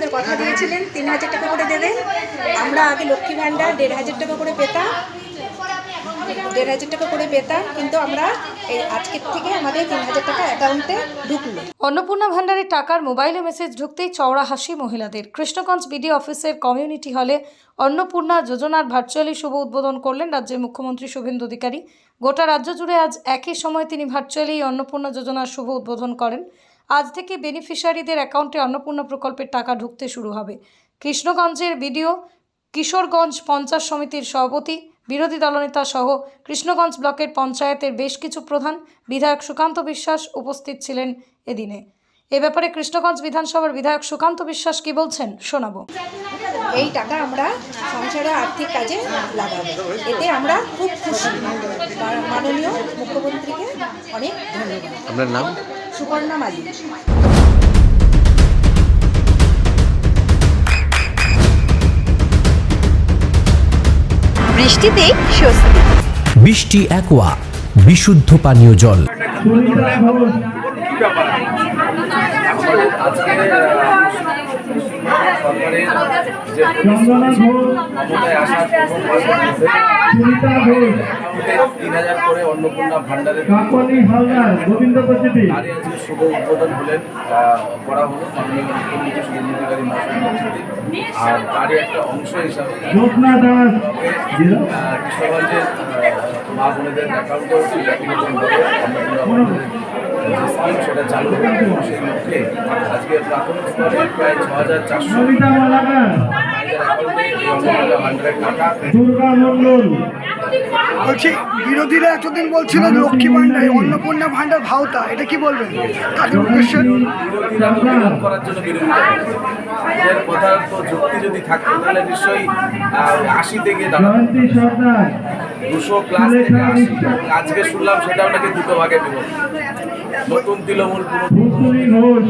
আমাদের কথা দিয়েছিলেন 3000 টাকা করে দেবেন। আমরা আগে লক্ষ্মী ভাণ্ডার 1500 টাকা করে পেতাম, 1500 টাকা করে পেতাম, কিন্তু আমরা এই আজকের থেকে আমাদের 3000 টাকা অ্যাকাউন্টে ঢুকলো। অন্নপূর্ণা ভান্ডারের টাকার মোবাইলে মেসেজ ঢুকতেই চওড়া হাসি মহিলাদের। কৃষ্ণগঞ্জ বিডি অফিসের কমিউনিটি হলে অন্নপূর্ণা যোজনার ভার্চুয়ালি শুভ উদ্বোধন করলেন রাজ্যের মুখ্যমন্ত্রী শুভেন্দু অধিকারী। গোটা রাজ্য জুড়ে আজ একই সময় তিনি ভার্চুয়ালি অন্নপূর্ণা যোজনার শুভ উদ্বোধন করেন। আজ থেকে বেনিফিশিয়ারিদের অ্যাকাউন্টে অন্নপূর্ণা প্রকল্পের টাকা ঢুকতে শুরু হবে। কৃষ্ণগঞ্জের বিডিও, কিশোরগঞ্জ পঞ্চায়েত সমিতির সভাপতি, বিরোধী দলনেতা সহ কৃষ্ণগঞ্জ ব্লকের পঞ্চায়েতের বেশ কিছু প্রধান, বিধায়ক সুকান্ত বিশ্বাস উপস্থিত ছিলেন এদিনে। এ ব্যাপারে কৃষ্ণগঞ্জ বিধানসভার বিধায়ক সুকান্ত বিশ্বাস কি বলছেন শোনাবো। এই টাকা আমরা সংসারে আর্থিক কাজে লাগাবো, এতে আমরা খুব খুশি। মাননীয় মুখ্যমন্ত্রীকে অনেক ধন্যবাদ। আপনার নাম? সুপর্ণা মালিক। বৃষ্টিতেই স্বস্তি। বৃষ্টি অ্যাকোয়া বিশুদ্ধ পানীয় জল। সরকারের যে ক্ষমতায় আসার প্রথম অ্যাকাউন্টে 3000 করে অন্নপূর্ণা ভান্ডারের আজকে শুভ উদ্বোধন করা হলো মাননীয় মুখ্যমন্ত্রী শুভেন্দু অধিকারী মহাশয়ের নেতৃত্বে। আর তারই একটা অংশ হিসাবে কৃষ্ণগঞ্জের মা বোনেদের অ্যাকাউন্টেও স্কিম সেটা চালু হবে। সেই লক্ষ্যে আজকে প্রাথমিক স্তরে প্রায় 6400 বলছি, বিরোধীরা এতদিন বলছিল লক্ষ্মী ভান্ডার, অন্নপূর্ণা ভান্ডার ভাওতা, এটা কি বলবেন তাদের উদ্দেশ্যে? বিরোধীরা তো বিরোধ করার জন্য বিরোধিতা করছে। এদের কথা তো যুক্তি যদি থাকতো তাহলে নিশ্চয়ই 80 থেকে দাঁড়াতো, 200+ থেকে 80। আজকে শুনলাম সেটাও নাকি 2 ভাগে বিভক্ত। নতুন তৃণমূল, যুবা তৃণমূল।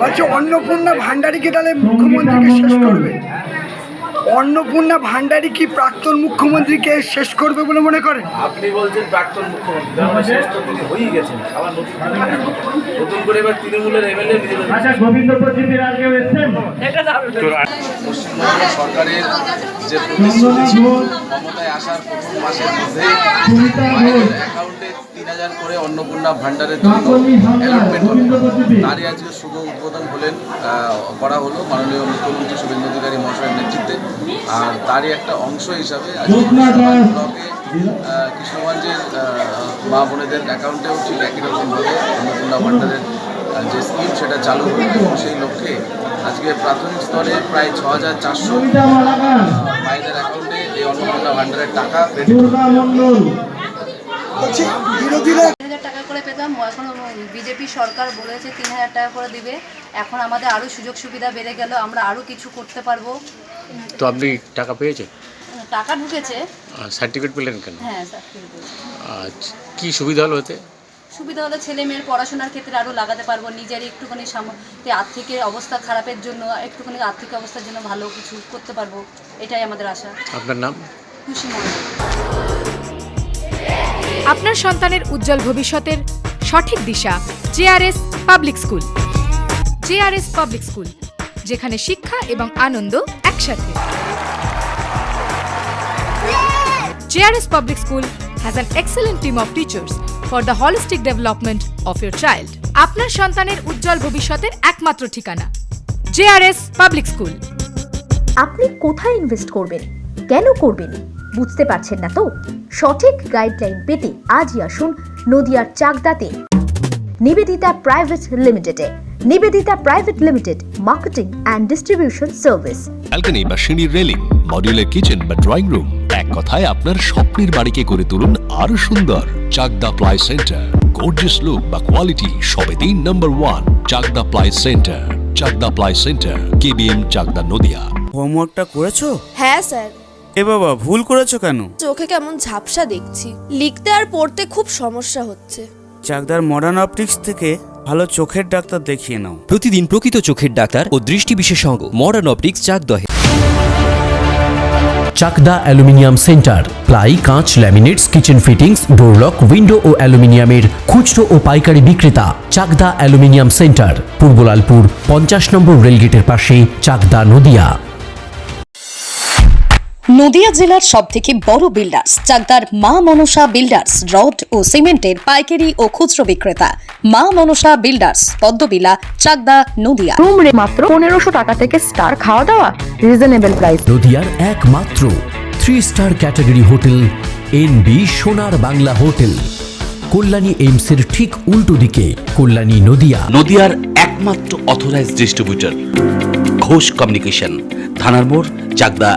বলছি অন্নপূর্ণা ভান্ডারী কি তাহলে মুখ্যমন্ত্রীকে শেষ করবে? অন্নপূর্ণা ভান্ডারী কি প্রাক্তন মুখ্যমন্ত্রীকে শেষ করবে বলে মনে করেন? আপনি বলছেন প্রাক্তন মুখ্যমন্ত্রী, তাহলে শেষ তো তিনি হয়েই গেছেন। আবার নতুন করে এবার তৃণমূলের এমএলএ পশ্চিমবঙ্গ সরকারের যে প্রতিশ্রুতি ছিল ক্ষমতায় আসার প্রথম মাসের মধ্যে অ্যাকাউন্টে 3000 করে অন্নপূর্ণা ভান্ডারের জন্য অ্যালটমেন্ট হলো। তারই আজকে শুভ উদ্বোধন করা হলো মাননীয় মুখ্যমন্ত্রী শুভেন্দু অধিকারী মহাশয়ের নেতৃত্বে। আর তারই একটা অংশ হিসাবে আজকে ব্লকে কৃষ্ণগঞ্জের মা বোনেদের অ্যাকাউন্টেও ঠিক একই রকমভাবে অন্নপূর্ণা ভান্ডারের যে স্কিম সেটা চালু হবে। এবং সেই লক্ষ্যে আজকে প্রাথমিক স্তরে প্রায় 6400 মায়েদের অ্যাকাউন্টে এই অন্নপূর্ণা ভান্ডারের টাকা বিরোধীরা 3000 টাকা করে পেতাম, এখন বিজেপি সরকার বলেছে 3000 টাকা করে দিবে। এখন আমাদের আরও সুযোগ সুবিধা বেড়ে গেল, আমরা আরও কিছু করতে পারবো। তো আপনি টাকা পেয়েছেন? টাকা ঢুকেছে। সার্টিফিকেট পেলেন কেন? হ্যাঁ, সার্টিফিকেট। আচ্ছা, কী সুবিধা হলো এতে? সুবিধা হলো ছেলে মেয়ের পড়াশোনার ক্ষেত্রে আরও লাগাতে পারবো। নিজের একটুখানি আর্থিক অবস্থা খারাপের জন্য, একটুখানি আর্থিক অবস্থার জন্য ভালো কিছু করতে পারবো, এটাই আমাদের আশা। আপনার নাম? খুশি মন্ডল। আপনার সন্তানের উজ্জ্বল ভবিষ্যতের সঠিক দিশা JRS public school. JRS public school, যেখানে শিক্ষা এবং আনন্দ একসাথে। JRS public school has an excellent team of teachers for the holistic development of your child. আপনার সন্তানের উজ্জ্বল ভবিষ্যতের একমাত্র ঠিকানা জেআরএস পাবলিক স্কুল। আপনি কোথায় ইনভেস্ট করবেন, কেন করবেন বুঝতে পারছেন না তো? সঠিক গাইডলাইন পেতে আজই আসুন নদিয়ার চাকদাতে নিবেদিতা প্রাইভেট লিমিটেডে। Nivedita private limited, marketing and distribution service. Balcony বা সিঁড়ির রেলিং, মডিউলার কিচেন বা ড্রয়িং রুম, এক কথায় আপনার স্বপ্নের বাড়িকে করে তুলুন আরো সুন্দর। Chakdaha ply centre, gorgeous look বা কোয়ালিটি সবেতেই number 1। Chakdaha ply centre, Chakdaha ply centre, KBM, Chakdaha, Nadia. হোমওয়ার্কটা করেছো? হ্যাঁ স্যার। এ বাবা, ভুল করেছো কেন? চোখে কেমন ঝাপসা দেখছি, লিখতে আর পড়তে খুব সমস্যা হচ্ছে। চাকদার মডার্ন অপটিক্স থেকে ভালো চোখের ডাক্তার দেখিয়ে নাও। প্রতিদিন প্রকৃত চোখের ডাক্তার ও দৃষ্টি বিশেষজ্ঞ মডার্ন অপটিক্স চাকদহে। চাকদা অ্যালুমিনিয়াম সেন্টার, প্লাই, কাঁচ, laminates, kitchen fittings, door lock, window ও অ্যালুমিনিয়ামের খুচরো ও পাইকারি বিক্রেতা। চাকদা অ্যালুমিনিয়াম সেন্টার, পূর্বলালপুর 50 নম্বর রেলগেটের পাশে, চাকদা, নদিয়া। নদিয়া জেলার সবথেকে বড় বিল্ডার্স চাকদার মা মনসা বিল্ডার্স, রড ও সিমেন্টের পাইকারি ও খুচরো বিক্রেতা। মা মনসা বিল্ডার্স, পদ্মবিলা, চাকদা, নদিয়া। রুম রে মাত্র 1500 টাকা থেকে স্টার, খাওয়া দাওয়া রিজনেবল প্রাইস। নদিয়ার একমাত্র 3 স্টার ক্যাটাগরি হোটেল এনবি সোনার বাংলা হোটেল, কল্যাণী এইমসের ঠিক উল্টো দিকে, কল্যাণী, নদিয়া। নদিয়ার একমাত্র অথরাইজড ডিস্ট্রিবিউটর ঘোষ কমিউনিকেশন, থানার মোড়, চাকদা।